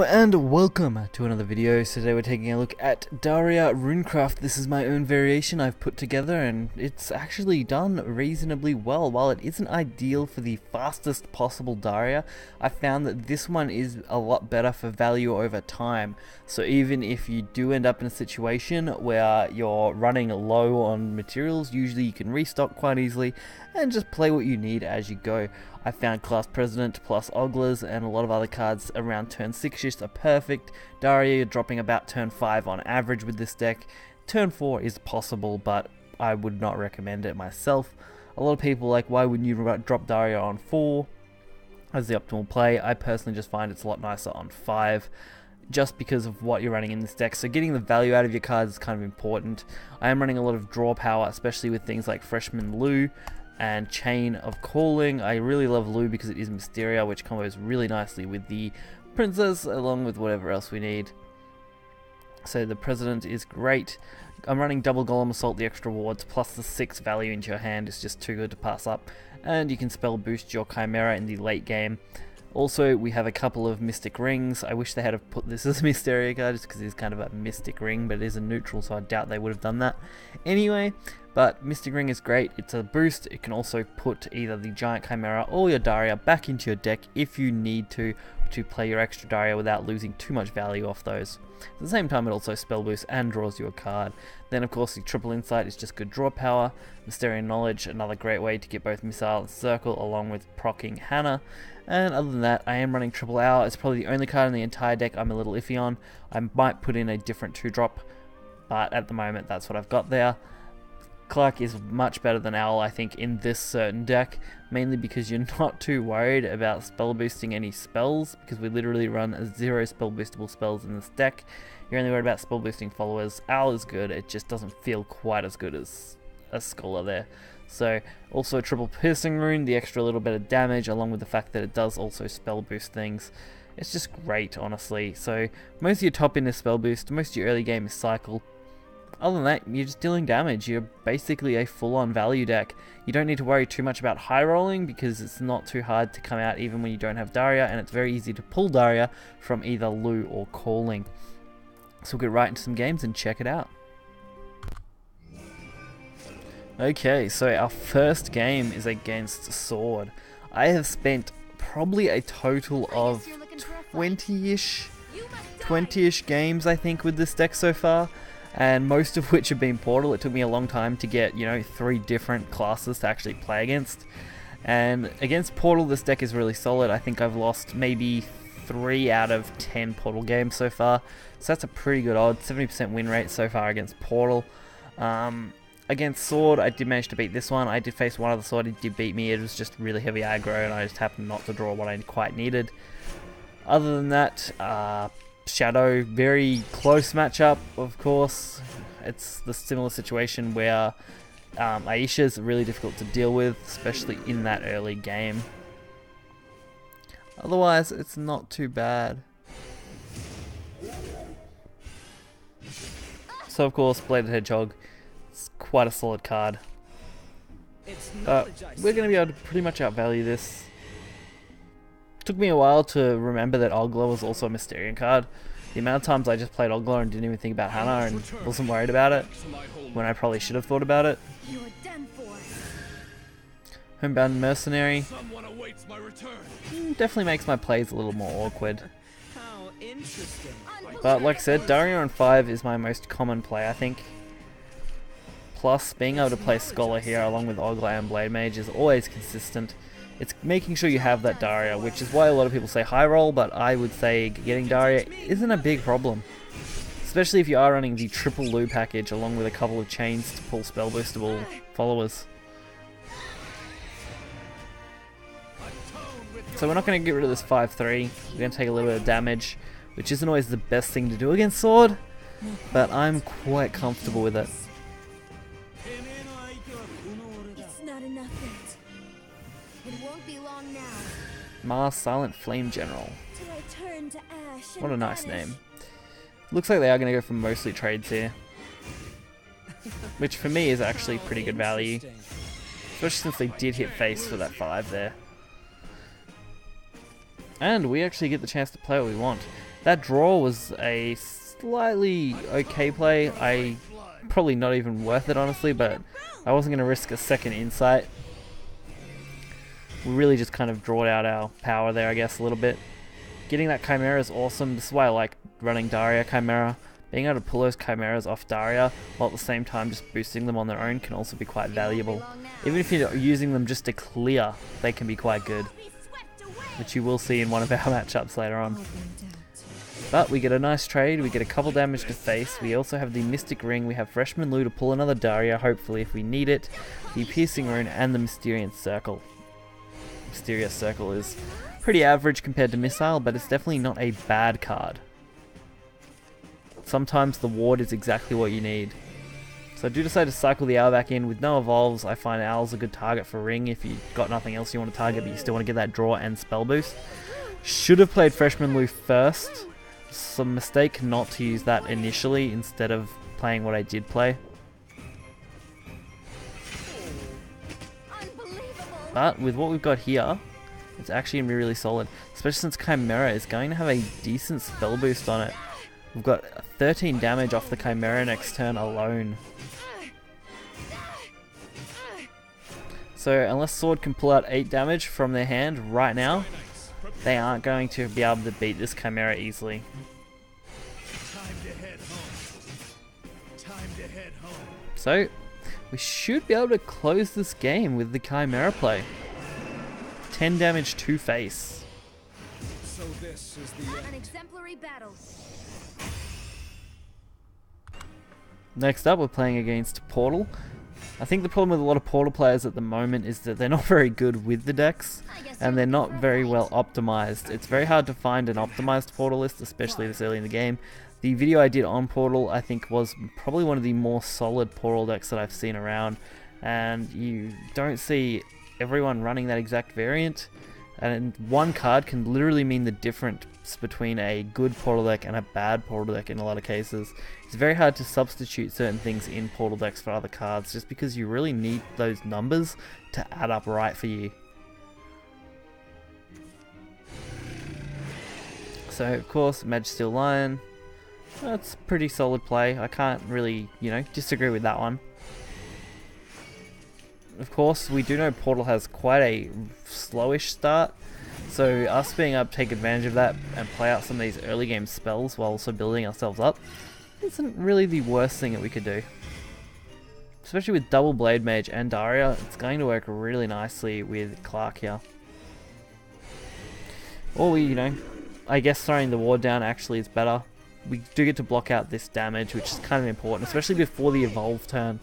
Hello and welcome to another video. So today we're taking a look at Daria Runecraft. This is my own variation I've put together and it's actually done reasonably well. While it isn't ideal for the fastest possible Daria, I found that this one is a lot better for value over time. So even if you do end up in a situation where you're running low on materials, usually you can restock quite easily and just play what you need as you go. I found Class President plus Ogglers and a lot of other cards around turn 6ish are perfect. Daria, you're dropping about turn 5 on average with this deck. Turn 4 is possible, but I would not recommend it myself. A lot of people are like, why wouldn't you drop Daria on 4 as the optimal play? I personally just find it's a lot nicer on 5. Just because of what you're running in this deck. So getting the value out of your cards is kind of important. I am running a lot of draw power, especially with things like Freshman Lou and Chain of Calling. I really love Lou because it is Mysterian, which combos really nicely with the Princess along with whatever else we need. So the President is great. I'm running double Golem Assault, the extra rewards, plus the 6 value into your hand is just too good to pass up. And you can spell boost your Chimera in the late game. Also, we have a couple of Mystic Rings. I wish they had put this as a Mysterian card just because it's kind of a Mystic Ring, but it is a neutral, so I doubt they would have done that. Anyway, but Mystic Ring is great. It's a boost. It can also put either the Giant Chimera or your Daria back into your deck if you need to play your extra Daria without losing too much value off those. At the same time, it also spell boosts and draws you a card. Then, of course, the Triple Insight is just good draw power. Mysterian Knowledge, another great way to get both Missile and Circle along with proccing Hannah. And other than that, I am running Triple Hour. It's probably the only card in the entire deck I'm a little iffy on. I might put in a different 2-drop, but at the moment that's what I've got there. Clark is much better than Owl, I think, in this certain deck, mainly because you're not too worried about spell boosting any spells, because we literally run 0 spell boostable spells in this deck. You're only worried about spell boosting followers. Owl is good, it just doesn't feel quite as good as a Scholar there. So, also Triple Piercing Rune, the extra little bit of damage, along with the fact that it does also spell boost things. It's just great, honestly. So, most of your top end is spell boost, most of your early game is cycle. Other than that, you're just dealing damage. You're basically a full-on value deck. You don't need to worry too much about high rolling because it's not too hard to come out even when you don't have Daria, and it's very easy to pull Daria from either Lou or Calling. So we'll get right into some games and check it out. Okay, so our first game is against Sword. I have spent probably a total of 20-ish games, I think, with this deck so far. And most of which have been Portal. It took me a long time to get, 3 different classes to actually play against. And against Portal, this deck is really solid. I think I've lost maybe 3 out of 10 Portal games so far. So that's a pretty good odd, 70% win rate so far against Portal. Against Sword, I did manage to beat this one. I did face one other Sword, he did beat me. It was just really heavy aggro and I just happened not to draw what I quite needed. Other than that, Shadow, very close matchup, of course. It's the similar situation where Aisha is really difficult to deal with, especially in that early game. Otherwise, it's not too bad. So, of course, Bladed Hedgehog, it's quite a solid card. We're going to be able to pretty much outvalue this. Took me a while to remember that Ogler was also a Mysterian card. The amount of times I just played Ogler and didn't even think about Hannah and wasn't worried about it, when I probably should have thought about it. Homebound Mercenary definitely makes my plays a little more awkward. But like I said, Daria on 5 is my most common play, I think. Plus, being able to play Scholar here along with Ogler and Blade Mage is always consistent. It's making sure you have that Daria, which is why a lot of people say high roll, but I would say getting Daria isn't a big problem. Especially if you are running the triple Lou package along with a couple of chains to pull spell boostable followers. So we're not going to get rid of this 5-3, we're going to take a little bit of damage, which isn't always the best thing to do against Sword, but I'm quite comfortable with it. Mars Silent Flame General. What a nice name. Looks like they are going to go for mostly trades here. Which for me is actually pretty good value. Especially since they did hit face for that 5 there. And we actually get the chance to play what we want. That draw was a slightly okay play. Probably not even worth it, honestly, but I wasn't going to risk a second insight. We really just kind of drawed out our power there, I guess, a little bit. Getting that Chimera is awesome. This is why I like running Daria Chimera. Being able to pull those Chimeras off Daria, while at the same time just boosting them on their own, can also be quite valuable. Even if you're using them just to clear, they can be quite good, which you will see in one of our matchups later on. But we get a nice trade, we get a couple damage to face, we also have the Mystic Ring, we have Freshman Lou to pull another Daria, hopefully if we need it, the Piercing Rune, and the Mysterian Circle. Mysterious Circle is pretty average compared to Missile, but it's definitely not a bad card. Sometimes the ward is exactly what you need. So I do decide to cycle the owl back in. With no evolves, I find owl's a good target for ring if you've got nothing else you want to target, but you still want to get that draw and spell boost. Should have played Freshman Lou first. Some mistake not to use that initially instead of playing what I did play. But with what we've got here, it's actually going to be really solid. Especially since Chimera is going to have a decent spell boost on it. We've got 13 damage off the Chimera next turn alone. So unless Sword can pull out 8 damage from their hand right now, they aren't going to be able to beat this Chimera easily. So we should be able to close this game with the Chimera play. 10 damage to face. So this is the An exemplary battle. Next up, we're playing against Portal. I think the problem with a lot of Portal players at the moment is that they're not very good with the decks, and they're not very well optimized. It's very hard to find an optimized Portal list, especially this early in the game. The video I did on Portal, I think, was probably one of the more solid Portal decks that I've seen around, and you don't see everyone running that exact variant, and one card can literally mean the difference between a good Portal deck and a bad Portal deck in a lot of cases. It's very hard to substitute certain things in Portal decks for other cards just because you really need those numbers to add up right for you. So of course, Magisteel Lion, that's a pretty solid play. I can't really, disagree with that one. Of course, we do know Portal has quite a slowish start, so us being able to take advantage of that and play out some of these early game spells while also building ourselves up isn't really the worst thing that we could do. Especially with double Blade Mage and Daria, it's going to work really nicely with Clark here. Or we, I guess throwing the ward down actually is better. We do get to block out this damage, which is kind of important, especially before the evolve turn.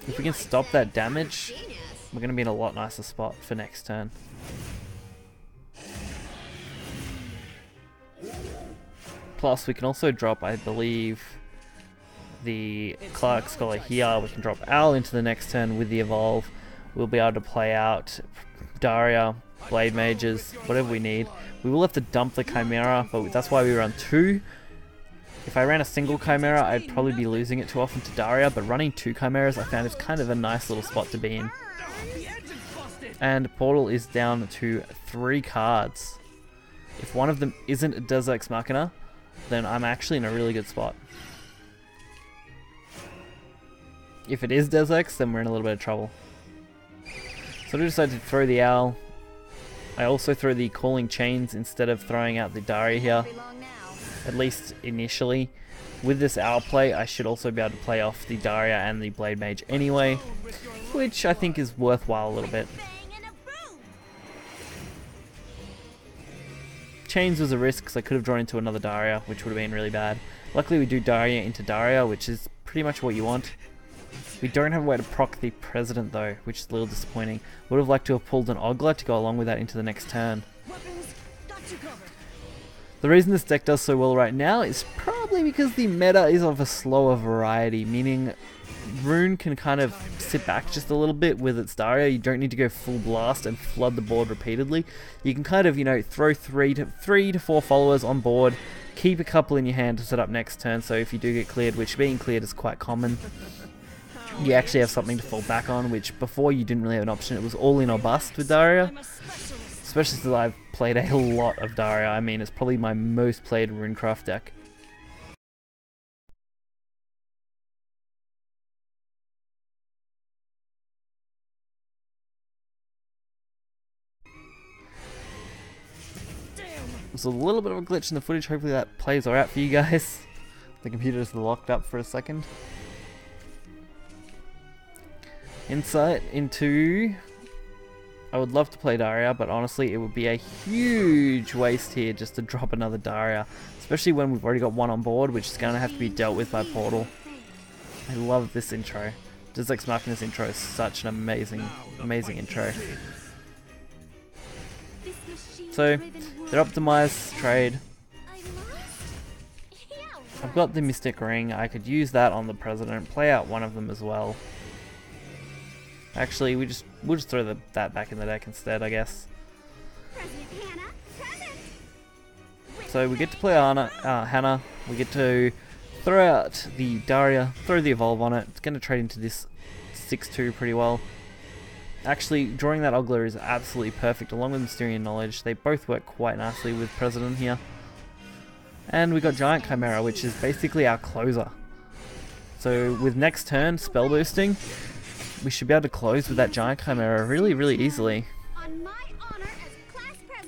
If we can stop that damage, we're going to be in a lot nicer spot for next turn. Plus, we can also drop, I believe, the Clark Scholar here. We can drop Owl into the next turn with the evolve. We'll be able to play out Daria, Blade Mages, whatever we need. We will have to dump the Chimera, but that's why we run 2. If I ran a single Chimera, I'd probably be losing it too often to Daria, but running 2 Chimeras I found is kind of a nice little spot to be in. And Portal is down to 3 cards. If one of them isn't a Deus Ex Machina, then I'm actually in a really good spot. If it is Deus Ex, then we're in a little bit of trouble. So I decided to throw the Owl. I also throw the Calling Chains instead of throwing out the Daria here. At least initially. With this Owl play, I should also be able to play off the Daria and the Blade Mage anyway, which I think is worthwhile a little bit. Chains was a risk because I could have drawn into another Daria, which would have been really bad. Luckily we do Daria into Daria, which is pretty much what you want. We don't have a way to proc the President though, which is a little disappointing. Would have liked to have pulled an Ogla to go along with that into the next turn. The reason this deck does so well right now is probably because the meta is of a slower variety, meaning Rune can kind of sit back just a little bit with its Daria. You don't need to go full blast and flood the board repeatedly. You can kind of, throw 3 to 4 followers on board, keep a couple in your hand to set up next turn, so if you do get cleared, which being cleared is quite common, you actually have something to fall back on, which before you didn't really have an option. It was all in or bust with Daria. Especially since I've played a lot of Daria. I mean, it's probably my most played Runecraft deck. There's a little bit of a glitch in the footage. Hopefully that plays alright for you guys. The computer is locked up for a second. Insight into... I would love to play Daria, but honestly it would be a huge waste here just to drop another Daria. Especially when we've already got one on board, which is going to have to be dealt with by Portal. I love this intro. Deus Ex Machina's intro is such an amazing intro. So, they're optimized trade. I've got the Mystic Ring. I could use that on the President, play out one of them as well. Actually, we'll just throw that back in the deck instead, I guess. So we get to play Hannah. We get to throw out the Daria, throw the Evolve on it. It's going to trade into this 6-2 pretty well. Actually, drawing that Ogler is absolutely perfect, along with Mysterian Knowledge. They both work quite nicely with President here. And we got Giant Chimera, which is basically our closer. So with next turn, spell boosting, we should be able to close with that Giant Chimera really easily.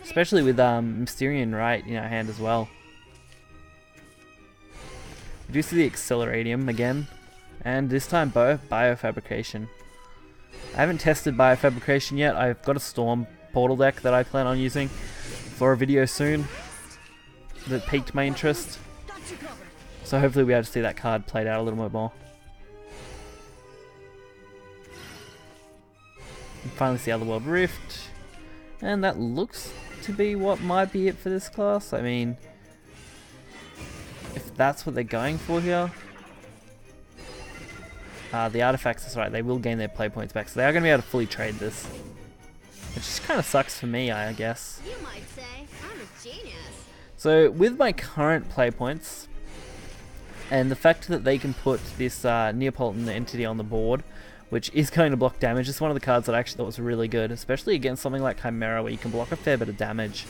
Especially with Mysterian right in our hand as well. We do see the Acceleratium again, and this time Biofabrication. I haven't tested Biofabrication yet. I've got a Storm Portal deck that I plan on using for a video soon that piqued my interest. So hopefully we'll be able to see that card played out a little bit more. And finally see Otherworld Rift. And that looks to be what might be it for this class. I mean, if that's what they're going for here. The artifacts, that's right, they will gain their play points back, so they are going to be able to fully trade this. Which just kind of sucks for me, I guess. You might say I'm a genius. So, with my current play points, and the fact that they can put this Neapolitan entity on the board, which is going to block damage, is one of the cards that I actually thought was really good, especially against something like Chimera, where you can block a fair bit of damage.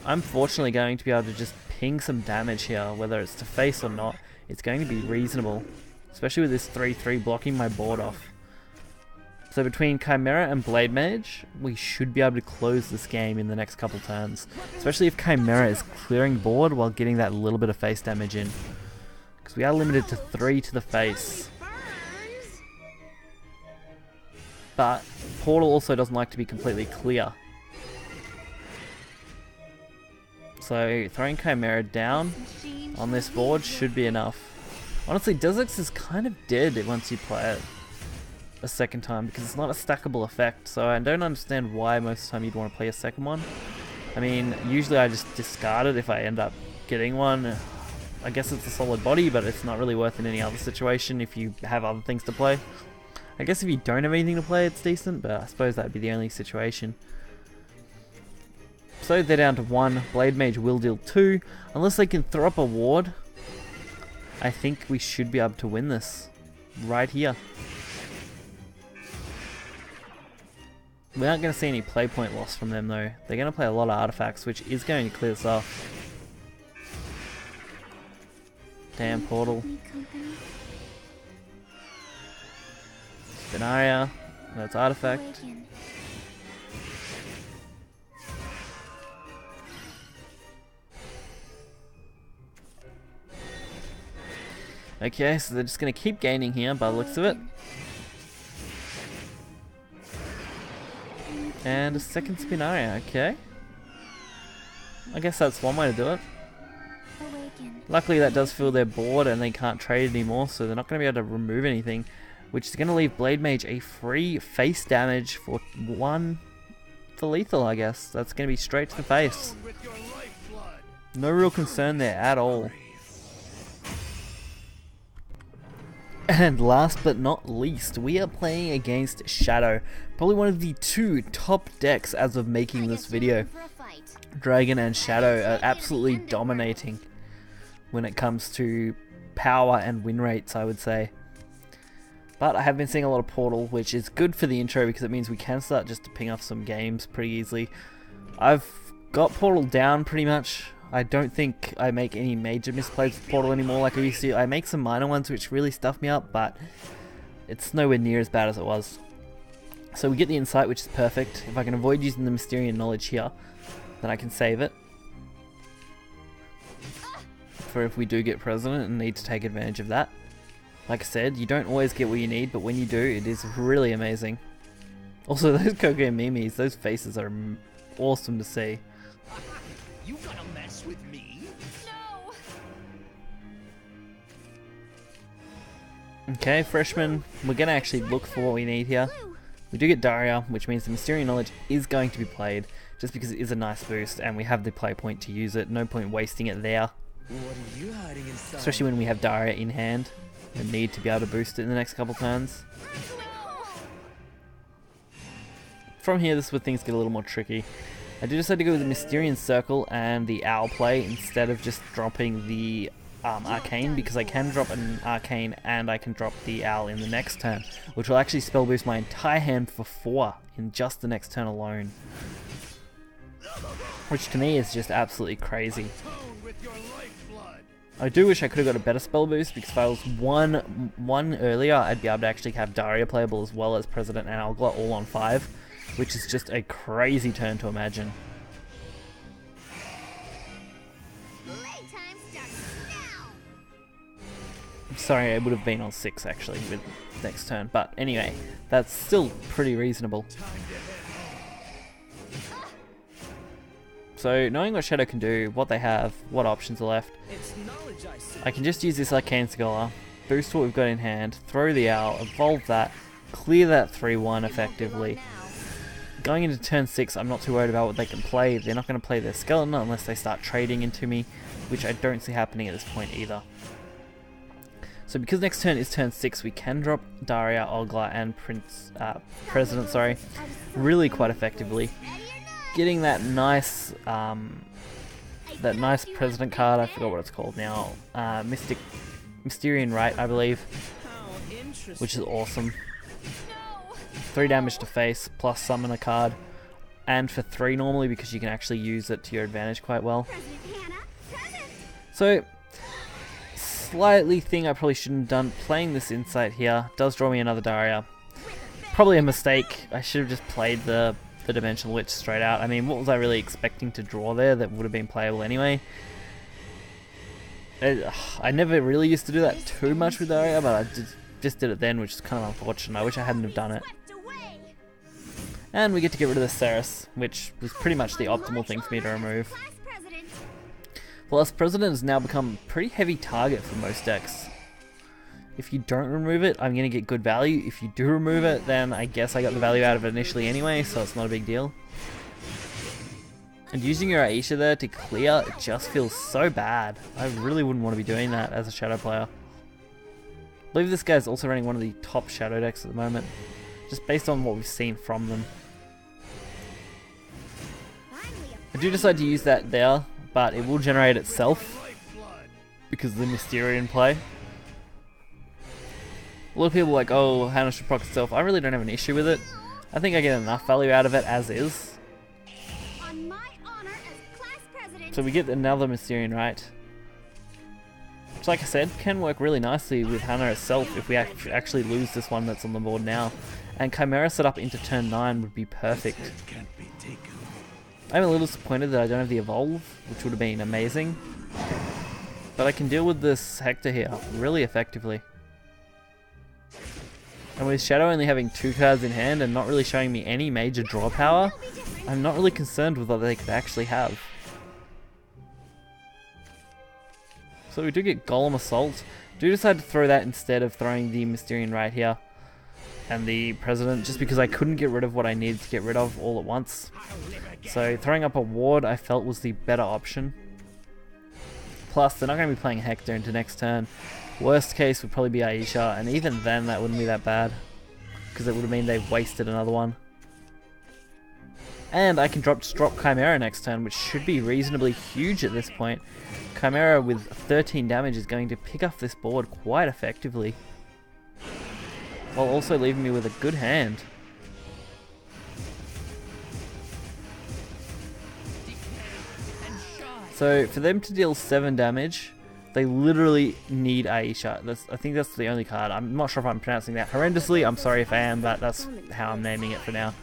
I'm fortunately going to be able to just ping some damage here, whether it's to face or not. It's going to be reasonable. Especially with this 3-3 blocking my board off. So between Chimera and Blade Mage, we should be able to close this game in the next couple turns. Especially if Chimera is clearing board while getting that little bit of face damage in. Because we are limited to 3 to the face. But Portal also doesn't like to be completely clear. So throwing Chimera down on this board should be enough. Honestly, Deus Ex is kind of dead once you play it a second time, because it's not a stackable effect, so I don't understand why most of the time you'd want to play a second one. I mean, usually I just discard it if I end up getting one. I guess it's a solid body, but it's not really worth in any other situation if you have other things to play. I guess if you don't have anything to play, it's decent, but I suppose that would be the only situation. So they're down to 1. Blade Mage will deal 2. Unless they can throw up a ward, I think we should be able to win this right here. We aren't going to see any play point loss from them though. They're going to play a lot of artifacts, which is going to clear this off. Damn Portal. Denaria. That's artifact. Okay, so they're just going to keep gaining here by the looks of it. And a second Spinaria, okay. I guess that's one way to do it. Luckily that does fill their board and they can't trade anymore, so they're not going to be able to remove anything. Which is going to leave Blade Mage a free face damage for 1 for lethal, I guess. That's going to be straight to the face. No real concern there at all. And last but not least, we are playing against Shadow. Probably one of the 2 top decks as of making this video. Dragon and Shadow are absolutely dominating when it comes to power and win rates, I would say. But I have been seeing a lot of Portal, which is good for the intro because it means we can start just to ping off some games pretty easily. I've got Portal down pretty much. I don't think I make any major misplays with Portal anymore like I used to. I make some minor ones which really stuff me up, but it's nowhere near as bad as it was. So we get the insight, which is perfect. If I can avoid using the Mysterian knowledge here, then I can save it for if we do get President and need to take advantage of that. Like I said, you don't always get what you need, but when you do, it is really amazing. Also, those Coco Mimis, those faces are awesome to see. You gonna mess with me? No. Okay, freshman, we're gonna actually look for what we need here. We do get Daria, which means the Mysterian knowledge is going to be played, just because it is a nice boost and we have the play point to use it. No point wasting it there. What are you hiding inside? Especially when we have Daria in hand and need to be able to boost it in the next couple turns. From here, this is where things get a little more tricky. I do decide to go with the Mysterian Circle and the Owl play instead of just dropping the Arcane, because I can drop an Arcane and I can drop the Owl in the next turn, which will actually spell boost my entire hand for 4 in just the next turn alone. Which to me is just absolutely crazy. I do wish I could have got a better spell boost, because if I was one earlier, I'd be able to actually have Daria playable as well as President and Algla all on 5, which is just a crazy turn to imagine. Playtime starts now. I'm sorry, it would have been on 6 actually with next turn, but anyway, that's still pretty reasonable. So knowing what Shadow can do, what they have, what options are left, I can just use this Arcane Scholar, boost what we've got in hand, throw the Owl, evolve that, clear that 3-1 effectively. Going into turn 6, I'm not too worried about what they can play. They're not going to play their Skeleton unless they start trading into me, which I don't see happening at this point either. So because next turn is turn 6, we can drop Daria, Ogla and President, really quite effectively. Getting that nice President card, I forgot what it's called now, Mysterian Right, I believe, which is awesome. 3 damage to face, plus summon a card, and for 3 normally because you can actually use it to your advantage quite well. So, slightly thing I probably shouldn't have done, playing this Insight here does draw me another Daria. Probably a mistake, I should have just played the Dimensional Witch straight out. I mean, what was I really expecting to draw there that would have been playable anyway? I never really used to do that too much with Daria, but I just did it then, which is kind of unfortunate. I wish I hadn't have done it. And we get to get rid of the Ceres, which was pretty much the optimal thing for me to remove. Plus, President has now become a pretty heavy target for most decks. If you don't remove it, I'm going to get good value. If you do remove it, then I guess I got the value out of it initially anyway, so it's not a big deal. And using your Aisha there to clear, it just feels so bad. I really wouldn't want to be doing that as a Shadow player. I believe this guy's also running one of the top Shadow decks at the moment, just based on what we've seen from them. I do decide to use that there, but it will generate itself because of the Mysterian play. A lot of people are like, oh, Hannah should proc itself. I really don't have an issue with it. I think I get enough value out of it as is. On my honor as class president. So we get another Mysterian Right. Which, like I said, can work really nicely with Hannah itself if we actually lose this one that's on the board now. And Chimera set up into turn 9 would be perfect. I'm a little disappointed that I don't have the Evolve, which would have been amazing. But I can deal with this Hector here really effectively. And with Shadow only having 2 cards in hand and not really showing me any major draw power, I'm not really concerned with what they could actually have. So we do get Golem Assault. Do decide to throw that instead of throwing the Mysterian Right here and the President, just because I couldn't get rid of what I needed to get rid of all at once. So throwing up a Ward I felt was the better option. Plus, they're not going to be playing Hector into next turn. Worst case would probably be Aisha, and even then that wouldn't be that bad, because it would have mean they've wasted another one. And I can drop Chimera next turn, which should be reasonably huge at this point. Chimera with 13 damage is going to pick up this board quite effectively. while also leaving me with a good hand. So for them to deal 7 damage, they literally need Aisha. I think that's the only card. I'm not sure if I'm pronouncing that horrendously. I'm sorry if I am, but that's how I'm naming it for now.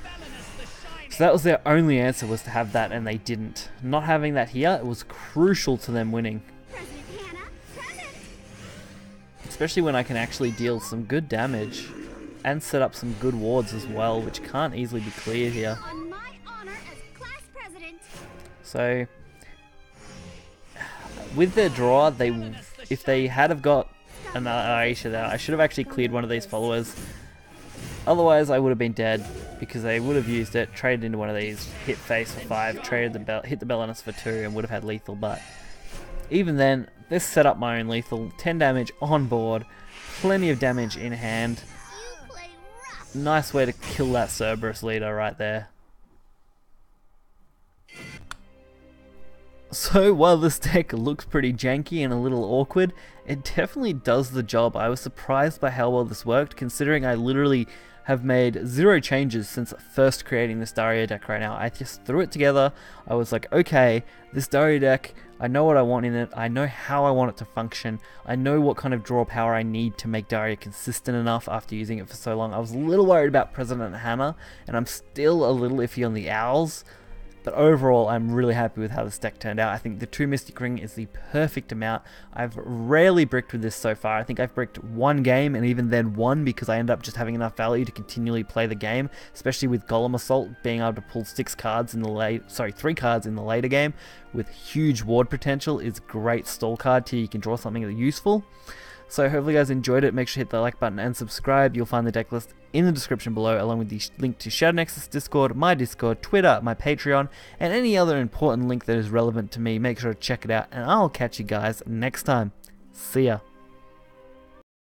So that was their only answer, was to have that, and they didn't. Not having that here, it was crucial to them winning. Especially when I can actually deal some good damage and set up some good wards as well, which can't easily be cleared here. So with their draw, if they had have got another Aisha there, I should have actually cleared one of these followers. Otherwise, I would have been dead, because they would have used it, traded into one of these, hit face for 5, traded the bell, hit the Bellinus for 2, and would have had lethal. But even then, this set up my own lethal. 10 damage on board, plenty of damage in hand. Nice way to kill that Cerberus leader right there. So while this deck looks pretty janky and a little awkward, it definitely does the job. I was surprised by how well this worked, considering I literally have made 0 changes since first creating this Daria deck right now. I just threw it together. I was like, okay, this Daria deck, I know what I want in it. I know how I want it to function. I know what kind of draw power I need to make Daria consistent enough after using it for so long. I was a little worried about President Hannah, and I'm still a little iffy on the Owls. But overall, I'm really happy with how this deck turned out. I think the 2 Mystic Ring is the perfect amount. I've rarely bricked with this so far. I think I've bricked 1 game, and even then 1 because I end up just having enough value to continually play the game, especially with Golem Assault, being able to pull 3 cards in the later game with huge ward potential is a great stall card till you can draw something useful. So hopefully you guys enjoyed it. Make sure to hit the like button and subscribe. You'll find the deck list in the description below, along with the link to Shadowverse Discord, my Discord, Twitter, my Patreon, and any other important link that is relevant to me. Make sure to check it out, and I'll catch you guys next time. See ya.